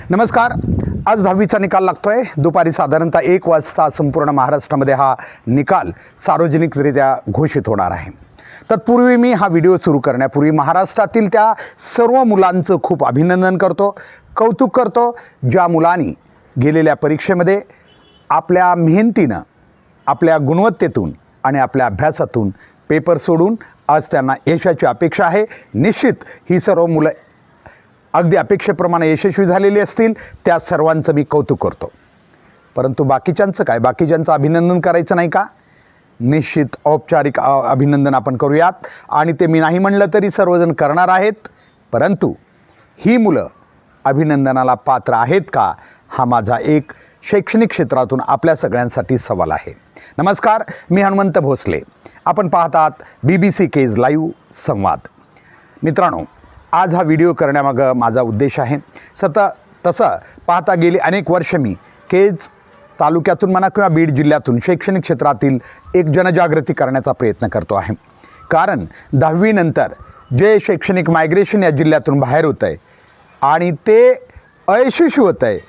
नमस्कार. आज 10वीचा निकाल लागतोय. दुपारी साधारणतः 1 वाजता संपूर्ण महाराष्ट्रामध्ये हा निकाल सार्वजनिकरित्या घोषित होणार आहे. तत्पूर्वी मी हा व्हिडिओ सुरू करण्यापूर्वी महाराष्ट्रातील त्या सर्व मुलांचं खूप अभिनंदन करतो, कौतुक करतो, ज्या मुलांनी गेलेल्या परीक्षेमध्ये आपल्या मेहनतीनं, आपल्या गुणवत्तेतून आणि आपल्या अभ्यासातून पेपर सोडून आज त्यांना यशाची अपेक्षा आहे. निश्चित ही सर्व मुलं अगदी अपेक्षेप्रमाणे यशस्वी झालेली असतील. त्या सर्वांचं मी कौतुक करतो. परंतु बाकीच्यांचं काय? बाकीच्यांचं अभिनंदन करायचं नाही का? निश्चित औपचारिक अभिनंदन आपण करूयात आणि ते मी नाही म्हणलं तरी सर्वजण करणार आहेत. परंतु ही मुलं अभिनंदनाला पात्र आहेत का? हा माझा एक शैक्षणिक क्षेत्रातून आपल्या सगळ्यांसाठी सवाल आहे. नमस्कार, मी हनुमंत भोसले. आपण पाहतात BBC केज लाईव्ह संवाद. मित्रांनो, आज हा व्हिडिओ करण्यामागं माझा उद्देश आहे. तसं पाहता गेली अनेक वर्ष मी केज तालुक्यातून म्हणा किंवा बीड जिल्ह्यातून शैक्षणिक क्षेत्रातील एक जनजागृती करण्याचा प्रयत्न करतो आहे. कारण 10वी नंतर जे शैक्षणिक मायग्रेशन या जिल्ह्यातून बाहेर होतं आहे आणि ते अयशस्वी होतं आहे,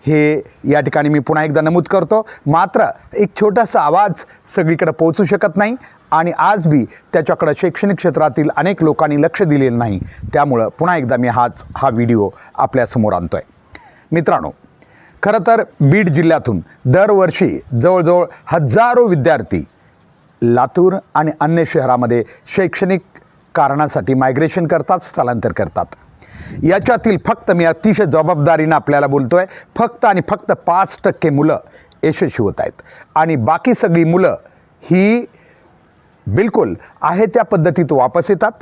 हे या ठिकाणी मी पुन्हा एकदा नमूद करतो. मात्र एक छोटासा आवाज सगळीकडे पोहोचू शकत नाही आणि आज बी त्याच्याकडं शैक्षणिक क्षेत्रातील अनेक लोकांनी लक्ष दिलेलं नाही. त्यामुळं पुन्हा एकदा मी हा व्हिडिओ आपल्यासमोर आणतो आहे. मित्रांनो, खरं तर बीड जिल्ह्यातून दरवर्षी जवळजवळ हजारो विद्यार्थी लातूर आणि अन्य शहरामध्ये शैक्षणिक कारणासाठी मायग्रेशन करतात, स्थलांतर करतात. याच्यातील फक्त मी अतिशय जबाबदारीनं आपल्याला बोलतो आहे, फक्त आणि फक्त 5% मुलं यशस्वी होत आहेत आणि बाकी सगळी मुलं ही बिलकुल आहे त्या पद्धतीत वापस येतात.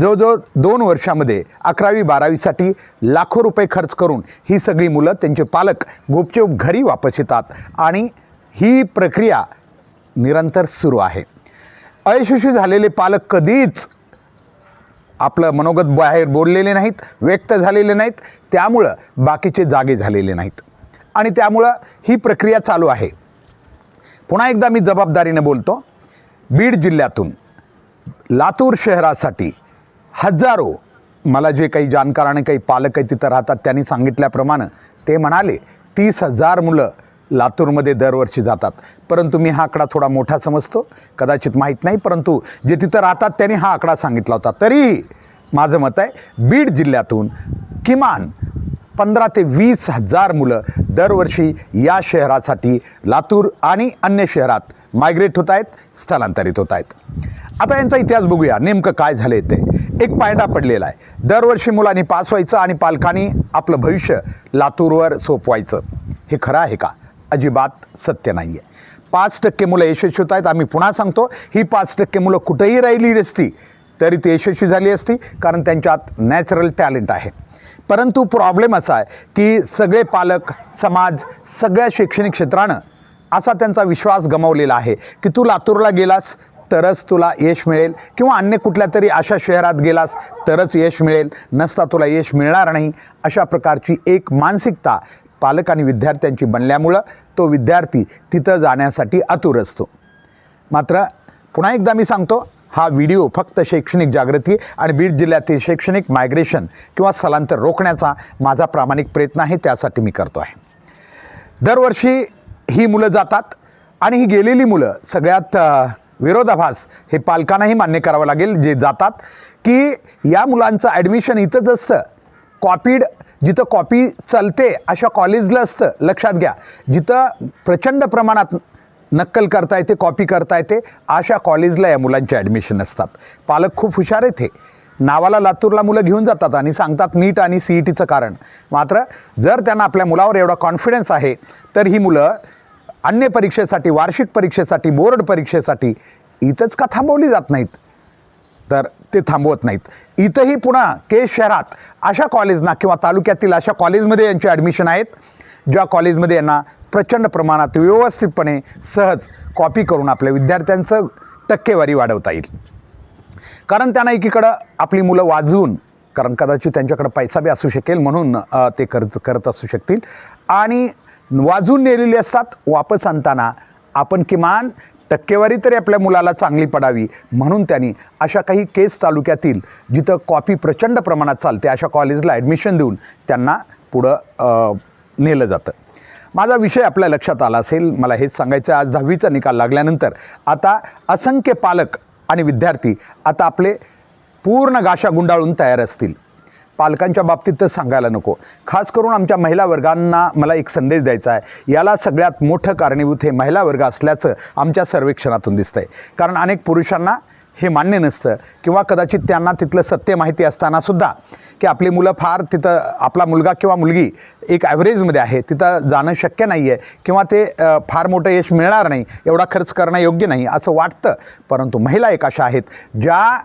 जवळजवळ 2 वर्षामध्ये 11वी 12वीसाठी लाखो रुपये खर्च करून ही सगळी मुलं, त्यांचे पालक गुपचूप घरी वापस येतात आणि ही प्रक्रिया निरंतर सुरू आहे. अयशस्वी झालेले पालक कधीच आपलं मनोगत बाहेर बोललेले नाहीत, व्यक्त झालेले नाहीत. त्यामुळं बाकीचे जागे झालेले नाहीत आणि त्यामुळं ही प्रक्रिया चालू आहे. पुन्हा एकदा मी जबाबदारीने बोलतो. बीड जिल्ह्यातून लातूर शहरासाठी हजारो, मला जे काही जाणकार आणि काही पालक आहेत तिथं राहतात त्यांनी सांगितल्याप्रमाणे ते म्हणाले 30,000 मुलं लातूरमध्ये दरवर्षी जातात. परंतु मी हा आकडा थोडा मोठा समजतो, कदाचित माहीत नाही, परंतु जे तिथं राहतात त्यांनी हा आकडा सांगितला होता. तरीही माझं मत आहे बीड जिल्ह्यातून किमान 15,000 ते 20,000 मुलं दरवर्षी या शहरासाठी लातूर आणि अन्य शहरात मायग्रेट होत आहेत, स्थलांतरित होत आहेत. आता यांचा इतिहास बघूया, नेमकं काय झालं आहे ते. एक पायंडा पडलेला आहे. दरवर्षी मुलांनी पास व्हायचं आणि पालकांनी आपलं भविष्य लातूरवर सोपवायचं. हे खरं आहे का? अजिबात सत्य नाही आहे. 5% मुलं यशस्वी होत आहेत. आम्ही पुन्हा सांगतो, ही 5% मुलं कुठेही राहिली नसती तरी ती यशस्वी झाली असती, कारण त्यांच्यात नॅचरल टॅलेंट आहे. परंतु प्रॉब्लेम असा आहे की सगळे पालक, समाज, सगळ्या शैक्षणिक क्षेत्रानं असा त्यांचा विश्वास गमावलेला आहे की तू लातूरला गेलास तरच तुला यश मिळेल किंवा अन्य कुठल्या तरी अशा शहरात गेलास तरच यश मिळेल, नसता तुला यश मिळणार नाही. अशा प्रकारची एक मानसिकता पालक आणि विद्यार्थ्यांची बनल्यामुळं तो विद्यार्थी तिथं जाण्यासाठी आतुर असतो. मात्र पुन्हा एकदा मी सांगतो, हा व्हिडिओ फक्त शैक्षणिक जागृती आणि बीड जिल्ह्यातील शैक्षणिक मायग्रेशन किंवा स्थलांतर रोखण्याचा माझा प्रामाणिक प्रयत्न आहे. त्यासाठी मी करतो आहे. दरवर्षी ही मुलं जातात आणि ही गेलेली मुलं, सगळ्यात विरोधाभास हे पालकांनाही मान्य करावं लागेल जे जातात, की या मुलांचं ॲडमिशन इथंच असतं. जिथं कॉपी चालते अशा कॉलेजला असतं. लक्षात घ्या, जिथं प्रचंड प्रमाणात नक्कल करता येते, कॉपी करता येते, अशा कॉलेजला या मुलांचे ॲडमिशन असतात. पालक खूप हुशार आहेत. हे नावाला लातूरला मुलं घेऊन जातात आणि सांगतात नीट आणि CETचं कारण. मात्र जर त्यांना आपल्या मुलावर एवढा कॉन्फिडन्स आहे तर ही मुलं अन्य परीक्षेसाठी, वार्षिक परीक्षेसाठी, बोर्ड परीक्षेसाठी इथंच का थांबवली जात नाहीत? तर ते थांबवत नाहीत. इथंही पुन्हा केज शहरात अशा कॉलेजना किंवा तालुक्यातील अशा कॉलेजमध्ये यांचे ॲडमिशन आहेत, ज्या कॉलेजमध्ये यांना प्रचंड प्रमाणात व्यवस्थितपणे सहज कॉपी करून आपल्या विद्यार्थ्यांचं टक्केवारी वाढवता येईल. कारण त्यांना एकीकडं आपली मुलं वाजवून, कारण कदाचित त्यांच्याकडं पैसा बी असू शकेल म्हणून ते करत असू शकतील, आणि वाजवून नेलेली असतात. वापस आणताना आपण किमान टक्केवारी तरी आपल्या मुलाला चांगली पडावी म्हणून त्यांनी अशा काही केज तालुक्यातील जिथं कॉपी प्रचंड प्रमाणात चालते अशा कॉलेजला ॲडमिशन देऊन त्यांना पुढं नेलं जातं. माझा विषय आपल्या लक्षात आला असेल. मला हेच सांगायचं आहे, आज 10वीचा निकाल लागल्यानंतर आता असंख्य पालक आणि विद्यार्थी आता आपले पूर्ण गाशा गुंडाळून तयार असतील. पालकांच्या बाबतीत तर सांगायला नको. खास करून आमच्या महिला वर्गांना मला एक संदेश द्यायचा आहे. याला सगळ्यात मोठं कारणीभूत हे महिला वर्ग असल्याचं आमच्या सर्वेक्षणातून दिसतंय. कारण अनेक पुरुषांना हे मान्य नसतं किंवा कदाचित त्यांना तिथलं सत्य माहिती असतानासुद्धा की आपली मुलं फार तिथं, आपला मुलगा किंवा मुलगी एक ॲव्हरेजमध्ये आहे, तिथं जाणं शक्य नाही आहे किंवा ते फार मोठं यश मिळणार नाही, एवढा खर्च करणं योग्य नाही असं वाटतं. परंतु महिला एक अशा आहेत ज्या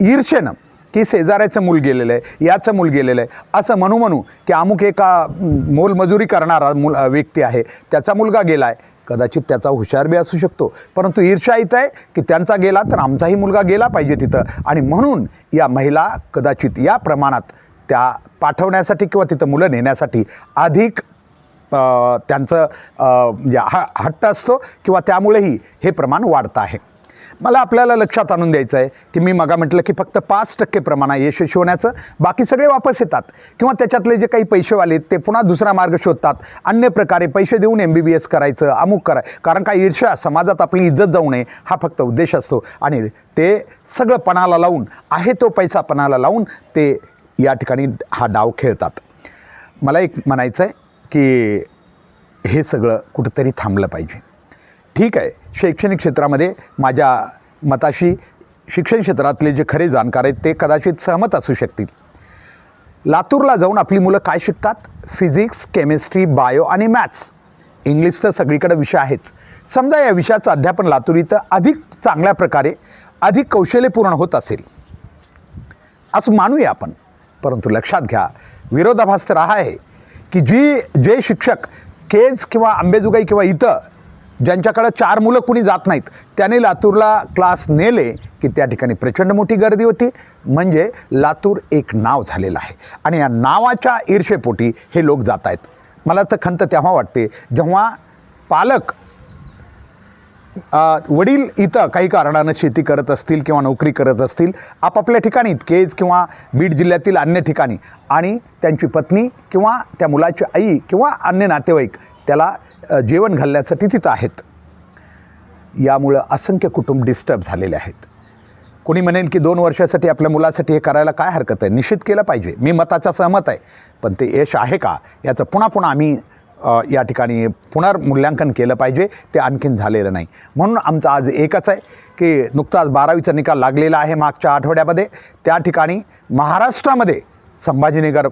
ईर्षेनं की शेजाऱ्याचं मूल गेलेलं आहे, याचं मूल गेलेलं आहे असं म्हणू की अमुक एका मोलमजुरी करणारा व्यक्ती आहे, त्याचा मुलगा गेला आहे, कदाचित त्याचा हुशार बी असू शकतो, परंतु ईर्ष्या इथं आहे की त्यांचा गेला तर आमचाही मुलगा गेला पाहिजे तिथं. आणि म्हणून या महिला कदाचित या प्रमाणात त्या पाठवण्यासाठी किंवा तिथं मुलं नेण्यासाठी अधिक त्यांचं हट्ट असतो किंवा त्यामुळेही हे प्रमाण वाढतं आहे. मला आपल्याला लक्षात आणून द्यायचं आहे की मी मगा म्हटलं की फक्त 5% प्रमाण आहे यशस्वी होण्याचं, बाकी सगळे वापस येतात किंवा त्याच्यातले जे काही पैसेवाले ते पुन्हा दुसरा मार्ग शोधतात, अन्य प्रकारे पैसे देऊन MBBS करायचं, अमुक कारण का ईर्ष्या, समाजात आपली इज्जत जाऊ नये हा फक्त उद्देश असतो. आणि ते सगळं पणाला लावून, आहे तो पैसा पणाला लावून ते या ठिकाणी हा डाव खेळतात. मला एक म्हणायचं आहे की हे सगळं कुठंतरी थांबलं पाहिजे. ठीक आहे, शैक्षणिक क्षेत्रामध्ये माझ्या मताशी शिक्षण क्षेत्रातले जे खरे जाणकार आहेत ते कदाचित सहमत असू शकतील. लातूरला जाऊन आपली मुलं काय शिकतात? फिजिक्स, केमिस्ट्री, बायो आणि मॅथ्स. इंग्लिश तर सगळीकडे विषय आहेच. समजा या विषयाचं अध्यापन लातूर इथं अधिक चांगल्या प्रकारे, अधिक कौशल्यपूर्ण होत असेल असं मानूया आपण. परंतु लक्षात घ्या, विरोधाभास तर हा आहे की जे शिक्षक केज किंवा अंबेजोगाई किंवा इथं ज्यांच्याकडं 4 मुलं कुणी जात नाहीत त्याने लातूरला क्लास नेले की त्या ठिकाणी प्रचंड मोठी गर्दी होती. म्हणजे लातूर एक नाव झालेलं आहे आणि या नावाच्या ईर्षेपोटी हे लोक जात आहेत. मला तर खंत तेव्हा वाटते जेव्हा पालक वडील इथं काही कारणानं शेती करत असतील किंवा नोकरी करत असतील आपापल्या ठिकाणी, केज किंवा बीड जिल्ह्यातील अन्य ठिकाणी, आणि त्यांची पत्नी किंवा त्या मुलाची आई किंवा अन्य नातेवाईक त्याला जेवण घालण्यासाठी तिथं आहेत. यामुळं असंख्य कुटुंब डिस्टर्ब झालेले आहेत. कोणी म्हणेल की 2 वर्षासाठी आपल्या मुलासाठी हे करायला काय हरकत आहे? निश्चित केलं पाहिजे, मी मताचा सहमत आहे. पण ते यश आहे का याचं पुन्हा आम्ही या ठिकाणी पुनर्मूल्यांकन केलं पाहिजे. ते आणखीन झालेलं नाही. म्हणून आमचं आज एकच आहे की नुकताच 12वीचा निकाल लागलेला आहे मागच्या आठवड्यामध्ये. त्या ठिकाणी महाराष्ट्रामध्ये संभाजीनगर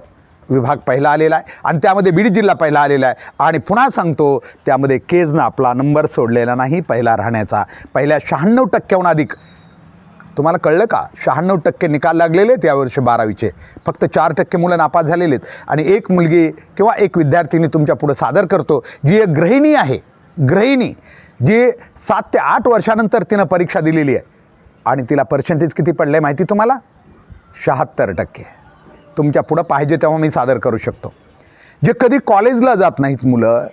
विभाग पहिला आलेला आहे आणि त्यामध्ये बीड जिल्हा पहिला आलेला आहे. आणि पुन्हा सांगतो, त्यामध्ये केजनं आपला नंबर सोडलेला नाही पहिला राहण्याचा. पहिल्या 96%हून अधिक, तुम्हाला कळलं का? 96% निकाल लागलेले आहेत यावर्षी 12वीचे. फक्त 4% मुलं नापास झालेले आहेत. आणि एक मुलगी किंवा एक विद्यार्थिनी तुमच्या पुढं सादर करतो जी एक गृहिणी आहे, गृहिणी जी 7 ते 8 वर्षानंतर तिनं परीक्षा दिलेली आहे आणि तिला पर्सेंटेज किती पडले माहिती तुम्हाला? 76%. तुमच्या पुढं पाहिजे तेव्हा मी सादर करू शकतो. जे कधी कॉलेजला जात नाहीत मुलं,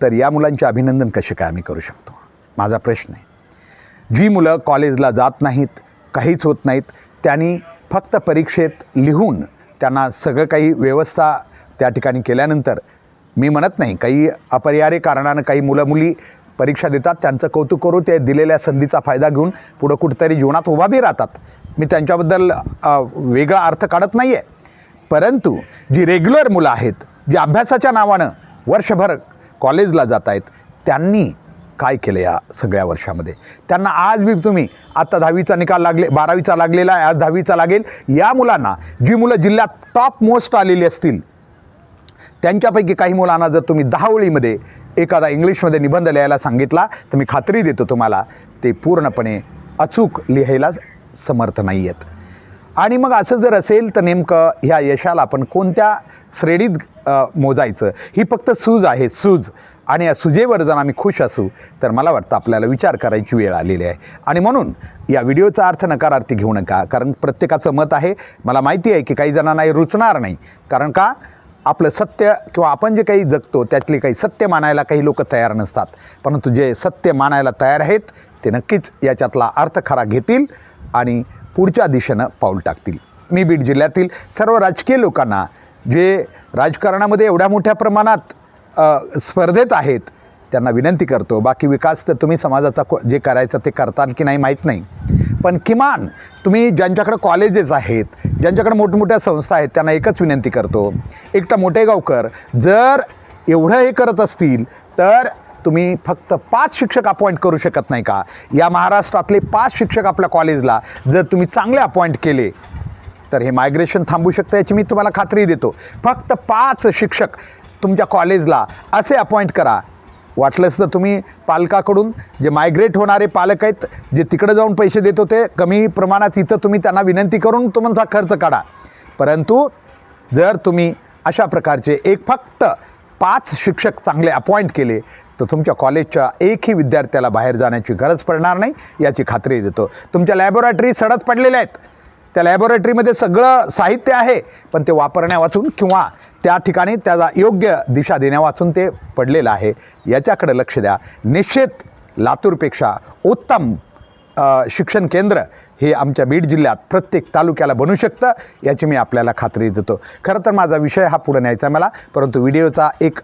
तर या मुलांचे अभिनंदन कसे काय आम्ही करू शकतो? माझा प्रश्न आहे. जी मुलं कॉलेजला जात नाहीत, काहीच होत नाहीत, त्यांनी फक्त परीक्षेत लिहून त्यांना सगळं काही व्यवस्था त्या ठिकाणी केल्यानंतर, मी म्हणत नाही काही अपरिहार्य कारणानं काही मुलं मुली परीक्षा देतात, त्यांचं कौतुक करू, ते दिलेल्या संधीचा फायदा घेऊन पुढं कुठेतरी जीवनात उभा बी राहतात. मी त्यांच्याबद्दल वेगळा अर्थ काढत नाही आहे. परंतु जी रेग्युलर मुलं आहेत, जी अभ्यासाच्या नावानं वर्षभर कॉलेजला जात आहेत, त्यांनी काय केलं या सगळ्या वर्षामध्ये? त्यांना आज बी तुम्ही आत्ता 10वीचा निकाल 12वीचा लागलेला आहे, आज 10वीचा लागेल. या मुलांना, जी मुलं जिल्ह्यात टॉप मोस्ट आलेली असतील, त्यांच्यापैकी काही मुलांना जर तुम्ही 10 ओळीमध्ये एखादा इंग्लिशमध्ये निबंध लिहायला सांगितला तर मी खात्री देतो तुम्हाला ते पूर्णपणे अचूक लिहायला समर्थ नाही आहेत. आणि मग असं जर असेल तर नेमकं ह्या यशाला आपण कोणत्या श्रेणीत मोजायचं? ही फक्त सूज आहे, सूज. आणि या सुजेवर जर आम्ही खुश असू तर मला वाटतं आपल्याला विचार करायची वेळ आलेली आहे. आणि म्हणून या व्हिडिओचा अर्थ नकारार्थी घेऊ नका, कारण प्रत्येकाचं मत आहे. मला माहिती आहे की काही जणांना हे रुचणार नाही, कारण का आपलं सत्य किंवा आपण जे काही जगतो त्यातले काही सत्य मानायला काही लोक तयार नसतात. परंतु जे सत्य मानायला तयार आहेत ते नक्कीच याच्यातला अर्थ खरा घेतील आणि पुढच्या दिशेनं पाऊल टाकतील. मी बीड जिल्ह्यातील सर्व राजकीय लोकांना जे राजकारणामध्ये एवढ्या मोठ्या प्रमाणात स्पर्धेत आहेत त्यांना विनंती करतो. बाकी विकास तर तुम्ही समाजाचा जे करायचं ते करताल की नाही माहीत नाही, पण किमान तुम्ही ज्यांच्याकडे कॉलेजेस आहेत, ज्यांच्याकडे मोठमोठ्या संस्था आहेत, त्यांना एकच विनंती करतो. एकटा मोटेगावकर जर एवढं हे करत असतील तर तुम्ही फक्त 5 शिक्षक अपॉइंट करू शकत नाही का? या महाराष्ट्रातले 5 शिक्षक आपल्या कॉलेजला जर तुम्ही चांगले अपॉइंट केले तर हे मायग्रेशन थांबू शकतं, याची मी तुम्हाला खात्री देतो. फक्त 5 शिक्षक तुमच्या कॉलेजला असे अपॉइंट करा. वाटलंच तर तुम्ही पालकाकडून जे मायग्रेट होणारे पालक आहेत, जे तिकडे जाऊन पैसे देत होते कमी प्रमाणात, इथं तुम्ही त्यांना विनंती करून तुमचा खर्च काढा. परंतु जर तुम्ही अशा प्रकारचे फक्त 5 शिक्षक चांगले अपॉइंट केले तर तुमच्या कॉलेजच्या एकही विद्यार्थ्याला बाहेर जाण्याची गरज पडणार नाही, याची खात्री देतो. तुमच्या लॅबोरेटरी सडक पडलेल्या आहेत, त्या लॅबोरेटरीमध्ये सगळं साहित्य आहे, पण ते वापरण्यावाचून किंवा त्या ठिकाणी त्याला योग्य दिशा देण्यावाचून ते पडलेलं आहे. याच्याकडे लक्ष द्या. निश्चित लातूरपेक्षा उत्तम शिक्षण केंद्र हे आमच्या बीड जिल्ह्यात प्रत्येक तालुक्याला बनू शकतं, याची मी आपल्याला खात्री देतो. खरं तर माझा विषय हा पुढे न्यायचा मला, परंतु व्हिडिओचा एक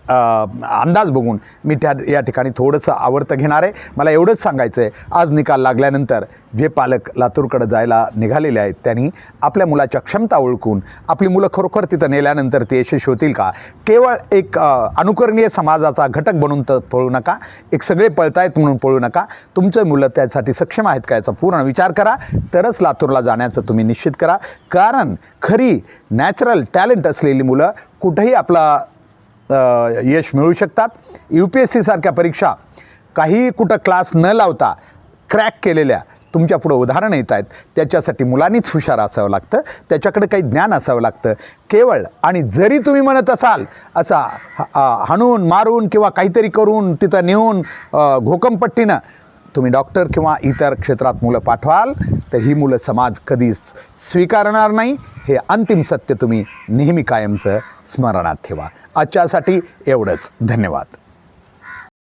अंदाज बघून मी या ठिकाणी थोडंसं आवर्त घेणार आहे. मला एवढंच सांगायचं आहे, आज निकाल लागल्यानंतर जे पालक लातूरकडे जायला निघालेले आहेत त्यांनी आपल्या मुलाच्या क्षमता ओळखून आपली मुलं खरोखर तिथं नेल्यानंतर ते यशस्वी होतील का? केवळ एक अनुकरणीय समाजाचा घटक बनून तर पळू नका, एक सगळे पळतायत म्हणून पळू नका. तुमचे मुलं त्यासाठी सक्षम आहेत का याचा पूर्ण विचार करा, तरच लातूरला जाण्याचं तुम्ही निश्चित करा. कारण खरी नॅचरल टॅलेंट असलेली मुलं कुठेही आपला यश मिळू शकतात. UPSC सारख्या परीक्षा काही कुठं क्लास न लावता क्रॅक केलेल्या तुमच्या पुढं उदाहरणं येत आहेत. त्याच्यासाठी मुलांनीच हुशार असावं लागतं, त्याच्याकडे काही ज्ञान असावं लागतं केवळ. आणि जरी तुम्ही म्हणत असाल असा हाणून मारून किंवा काहीतरी करून तिथं नेऊन घोकमपट्टीनं तुम्ही डॉक्टर किंवा इतर क्षेत्रात मुलं पाठवाल तर ही मुलं समाज कधीच स्वीकारणार नाही. हे अंतिम सत्य तुम्ही नेहमी कायमचं स्मरणात ठेवा. आजच्यासाठी एवढंच. धन्यवाद.